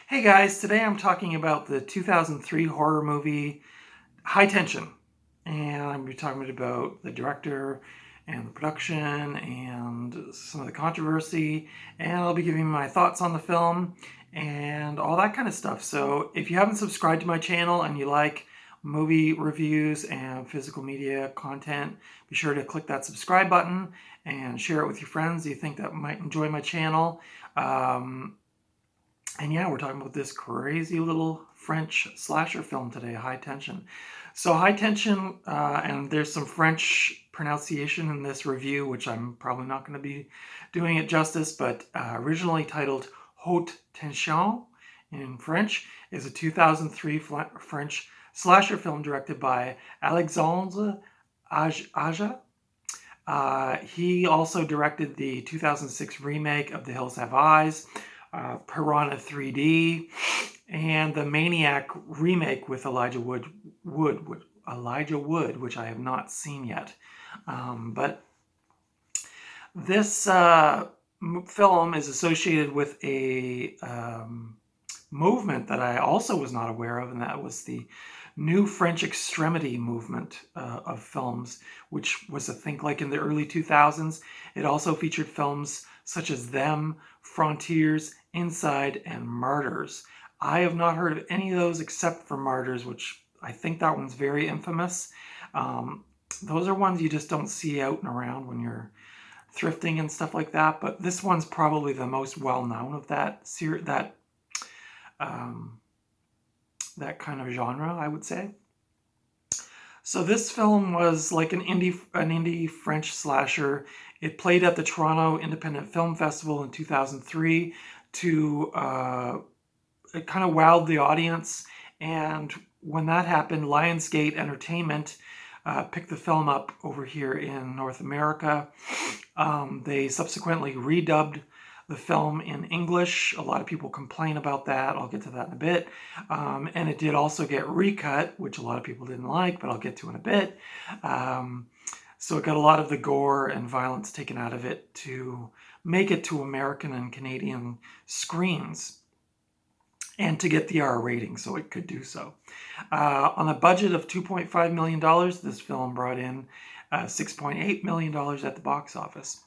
Hey guys, today I'm talking about the 2003 horror movie High Tension. And I'm going to be talking about the director and the production and some of the controversy. And I'll be giving my thoughts on the film and all that kind of stuff. So if you haven't subscribed to my channel and you like movie reviews and physical media content, be sure to click that subscribe button and share it with your friends you think that might enjoy my channel. And yeah, we're talking about this crazy little French slasher film today, High Tension. So High Tension, and there's some French pronunciation in this review, which I'm probably not going to be doing it justice, but originally titled Haute Tension in French, is a 2003 French slasher film directed by Alexandre Aja. He also directed the 2006 remake of The Hills Have Eyes, Piranha 3D, and the Maniac remake with Elijah Wood, which I have not seen yet. But this film is associated with a movement that I also was not aware of, and that was the New French Extremity movement of films, which was a think like in the early 2000s. It also featured films such as Them, Frontiers, Inside, and Martyrs. I have not heard of any of those except for Martyrs, which I think that one's very infamous. Those are ones you just don't see out and around when you're thrifting and stuff like that, but this one's probably the most well-known of that that kind of genre, I would say. So this film was like an indie French slasher. It played at the Toronto Independent Film Festival in 2003 to it kind of wowed the audience. And when that happened, Lionsgate Entertainment picked the film up over here in North America. They subsequently redubbed the film in English. A lot of people complain about that. I'll get to that in a bit. And it did also get recut, which a lot of people didn't like, but I'll get to in a bit. So it got a lot of the gore and violence taken out of it to make it to American and Canadian screens and to get the R rating so it could do so. On a budget of $2.5 million, this film brought in $6.8 million at the box office.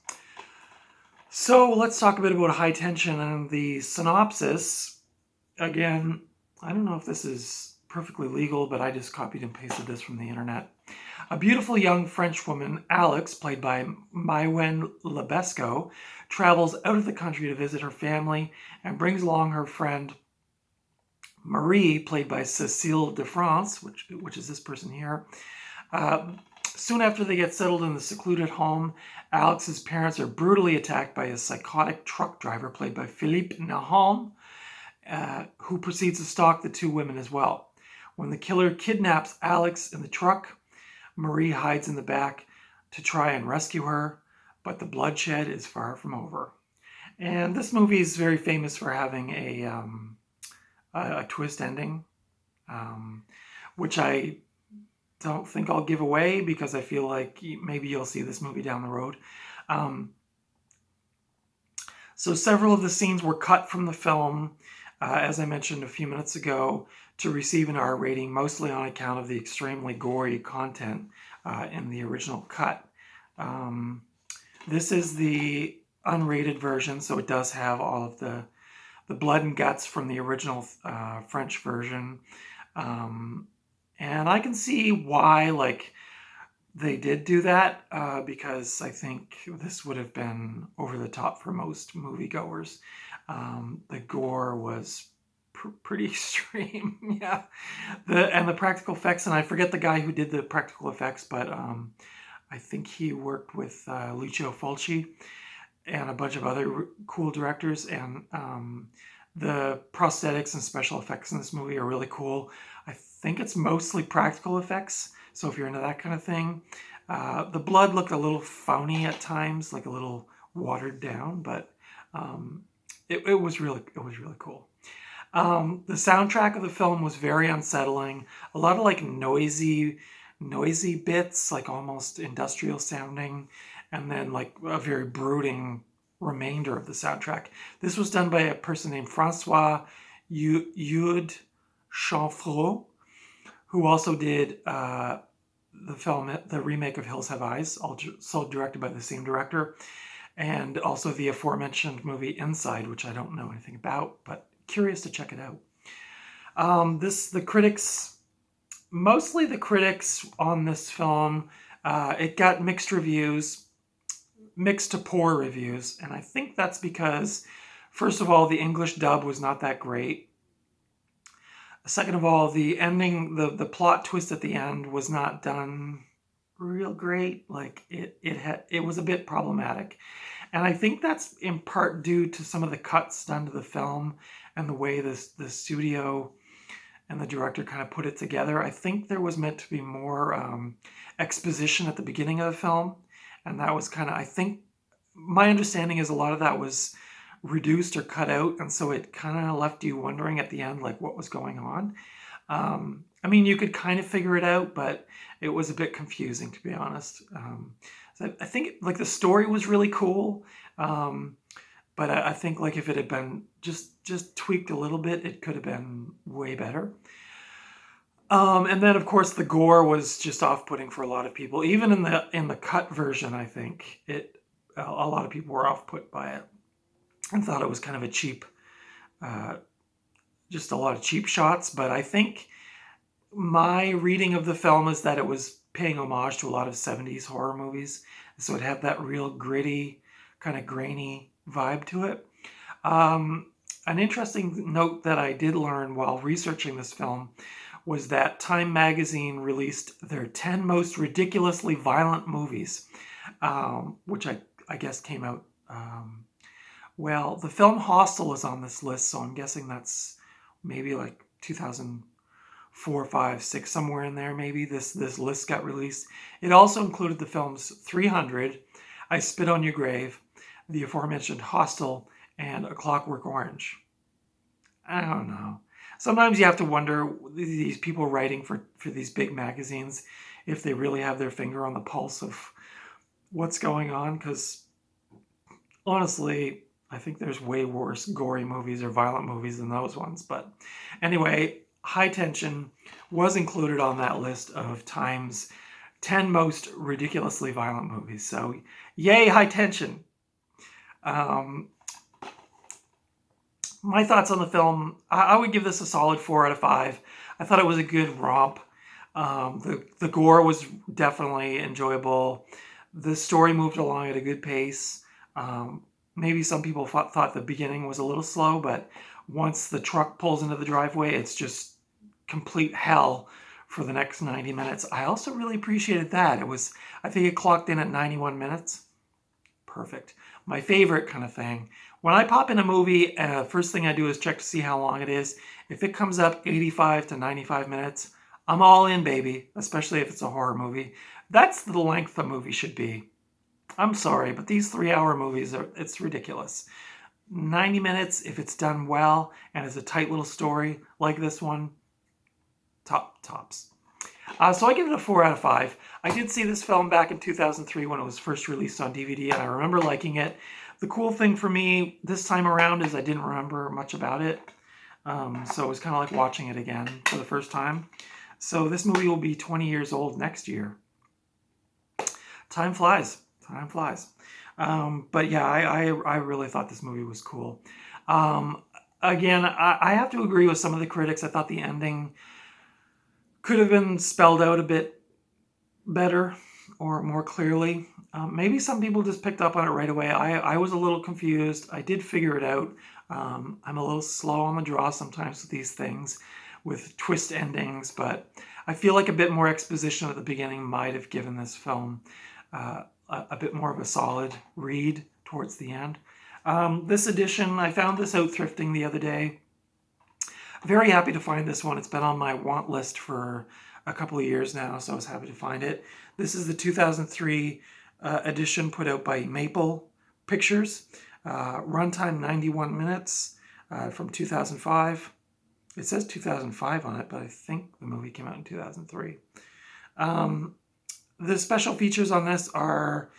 So let's talk a bit about High Tension and the synopsis. Again, I don't know if this is perfectly legal, but I just copied and pasted this from the internet. A beautiful young French woman, Alex, played by Maïwenn Lebesco, travels out of the country to visit her family and brings along her friend Marie, played by Cécile de France, which is this person here. Soon after they get settled in the secluded home, Alex's parents are brutally attacked by a psychotic truck driver played by Philippe Nahom, who proceeds to stalk the two women as well. When the killer kidnaps Alex in the truck, Marie hides in the back to try and rescue her, but the bloodshed is far from over. And this movie is very famous for having a twist ending, which I don't think I'll give away because I feel like maybe you'll see this movie down the road. So several of the scenes were cut from the film, as I mentioned a few minutes ago, to receive an R rating, mostly on account of the extremely gory content in the original cut. This is the unrated version, so it does have all of the blood and guts from the original French version. And I can see why, like, they did do that, because I think this would have been over the top for most moviegoers. The gore was pretty extreme, yeah. And the practical effects, and I forget the guy who did the practical effects, but I think he worked with Lucio Fulci and a bunch of other cool directors, and the prosthetics and special effects in this movie are really cool. I think it's mostly practical effects, so if you're into that kind of thing. The blood looked a little phony at times, like a little watered down, but it was really cool. The soundtrack of the film was very unsettling. A lot of like noisy bits, like almost industrial sounding, and then like a very brooding remainder of the soundtrack. This was done by a person named Francois Eudes Chanfreau, who also did the remake of Hills Have Eyes, also directed by the same director, and also the aforementioned movie Inside, which I don't know anything about, but curious to check it out. Mostly the critics on this film, it got mixed reviews, mixed to poor reviews, and I think that's because, first of all, the English dub was not that great. Second of all, the ending, the plot twist at the end was not done real great. Like it was a bit problematic. And I think that's in part due to some of the cuts done to the film and the way the studio and the director kind of put it together. I think there was meant to be more exposition at the beginning of the film. And that was kind of, I think, my understanding is a lot of that was reduced or cut out. And so it kind of left you wondering at the end, like what was going on. I mean, you could kind of figure it out, but it was a bit confusing, to be honest. So I think like the story was really cool. But I think like if it had been just tweaked a little bit, it could have been way better. And then of course the gore was just off-putting for a lot of people. Even in the cut version, I think a lot of people were off-put by it and thought it was kind of a cheap, just a lot of cheap shots. But I think my reading of the film is that it was paying homage to a lot of 70s horror movies. So it had that real gritty, kind of grainy vibe to it. An interesting note that I did learn while researching this film was that Time magazine released their 10 most ridiculously violent movies, which I guess came out. Well, the film Hostel is on this list, so I'm guessing that's maybe like 2004, 5, 6, somewhere in there. Maybe this list got released. It also included the films 300, I Spit on Your Grave, the aforementioned Hostel, and A Clockwork Orange. I don't know. Sometimes you have to wonder, these people writing for these big magazines, if they really have their finger on the pulse of what's going on, because honestly, I think there's way worse gory movies or violent movies than those ones. But anyway, High Tension was included on that list of Time's 10 most ridiculously violent movies. So yay, High Tension. My thoughts on the film, I would give this a solid 4 out of 5. I thought it was a good romp. The gore was definitely enjoyable. The story moved along at a good pace. Maybe some people thought the beginning was a little slow, but once the truck pulls into the driveway, it's just complete hell for the next 90 minutes. I also really appreciated that. I think it clocked in at 91 minutes. Perfect. My favorite kind of thing. When I pop in a movie, first thing I do is check to see how long it is. If it comes up 85 to 95 minutes, I'm all in, baby, especially if it's a horror movie. That's the length a movie should be. I'm sorry, but these 3-hour movies, it's ridiculous. 90 minutes, if it's done well and it's a tight little story like this one, tops. So I give it a 4 out of 5. I did see this film back in 2003 when it was first released on DVD, and I remember liking it. The cool thing for me this time around is I didn't remember much about it. So it was kind of like watching it again for the first time. So this movie will be 20 years old next year. Time flies. But yeah, I really thought this movie was cool. Again, I have to agree with some of the critics. I thought the ending could have been spelled out a bit better or more clearly. Maybe some people just picked up on it right away. I was a little confused. I did figure it out. I'm a little slow on the draw sometimes with these things, with twist endings, but I feel like a bit more exposition at the beginning might have given this film a bit more of a solid read towards the end. This edition, I found this out thrifting the other day. Very happy to find this one. It's been on my want list for a couple of years now, so I was happy to find it. This is the 2003 edition put out by Maple Pictures. Runtime 91 minutes from 2005. It says 2005 on it, but I think the movie came out in 2003. The special features on this are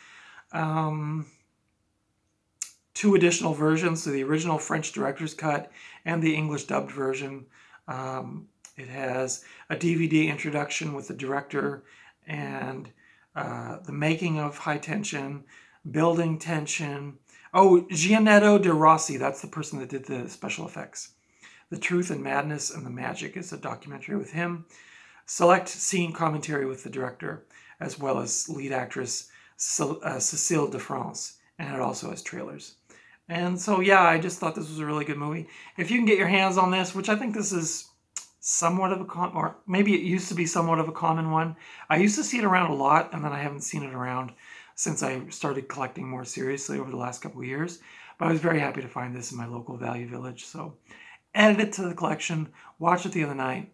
2 additional versions, so the original French director's cut and the English dubbed version. It has a DVD introduction with the director and the making of High Tension, building tension. Oh, Gianetto de Rossi, that's the person that did the special effects. The Truth and Madness and the Magic is a documentary with him. Select scene commentary with the director, as well as lead actress Cécile de France, and it also has trailers. And so, yeah, I just thought this was a really good movie. If you can get your hands on this, which I think this is somewhat of a or maybe it used to be somewhat of a common one. I used to see it around a lot, and then I haven't seen it around since I started collecting more seriously over the last couple of years. But I was very happy to find this in my local Value Village. So added it to the collection, watched it the other night.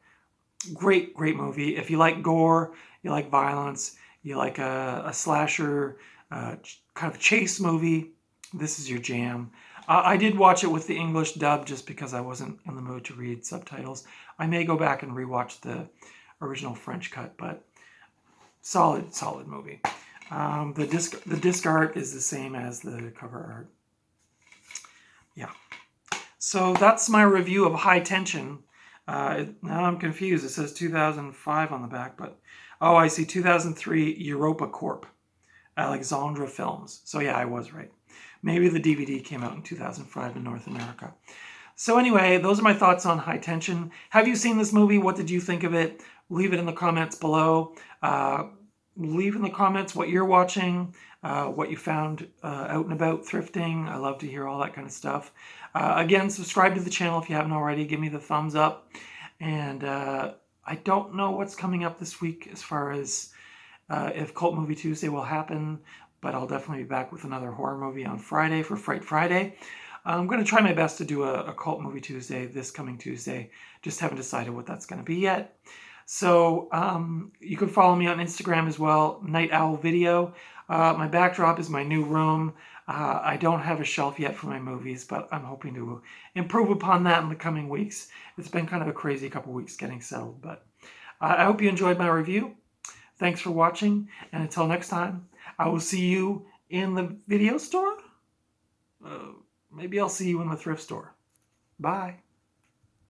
Great, great movie. If you like gore, you like violence, you like a slasher, kind of chase movie, this is your jam. I did watch it with the English dub just because I wasn't in the mood to read subtitles. I may go back and rewatch the original French cut, but solid movie. The disc art is the same as the cover art. Yeah. So that's my review of High Tension. Now I'm confused. It says 2005 on the back, but oh, I see 2003 Europa Corp. Alexandra Films. So yeah, I was right. Maybe the DVD came out in 2005 in North America. So anyway, those are my thoughts on High Tension. Have you seen this movie? What did you think of it? Leave it in the comments below. Leave in the comments what you're watching, what you found out and about thrifting. I love to hear all that kind of stuff. Again, subscribe to the channel if you haven't already. Give me the thumbs up. And I don't know what's coming up this week as far as if Cult Movie Tuesday will happen, but I'll definitely be back with another horror movie on Friday for Fright Friday. I'm going to try my best to do a Cult Movie Tuesday this coming Tuesday. Just haven't decided what that's going to be yet. So you can follow me on Instagram as well, Night Owl Video. My backdrop is my new room. I don't have a shelf yet for my movies, but I'm hoping to improve upon that in the coming weeks. It's been kind of a crazy couple weeks getting settled, but I hope you enjoyed my review. Thanks for watching, and until next time, I will see you in the video store. Maybe I'll see you in the thrift store. Bye.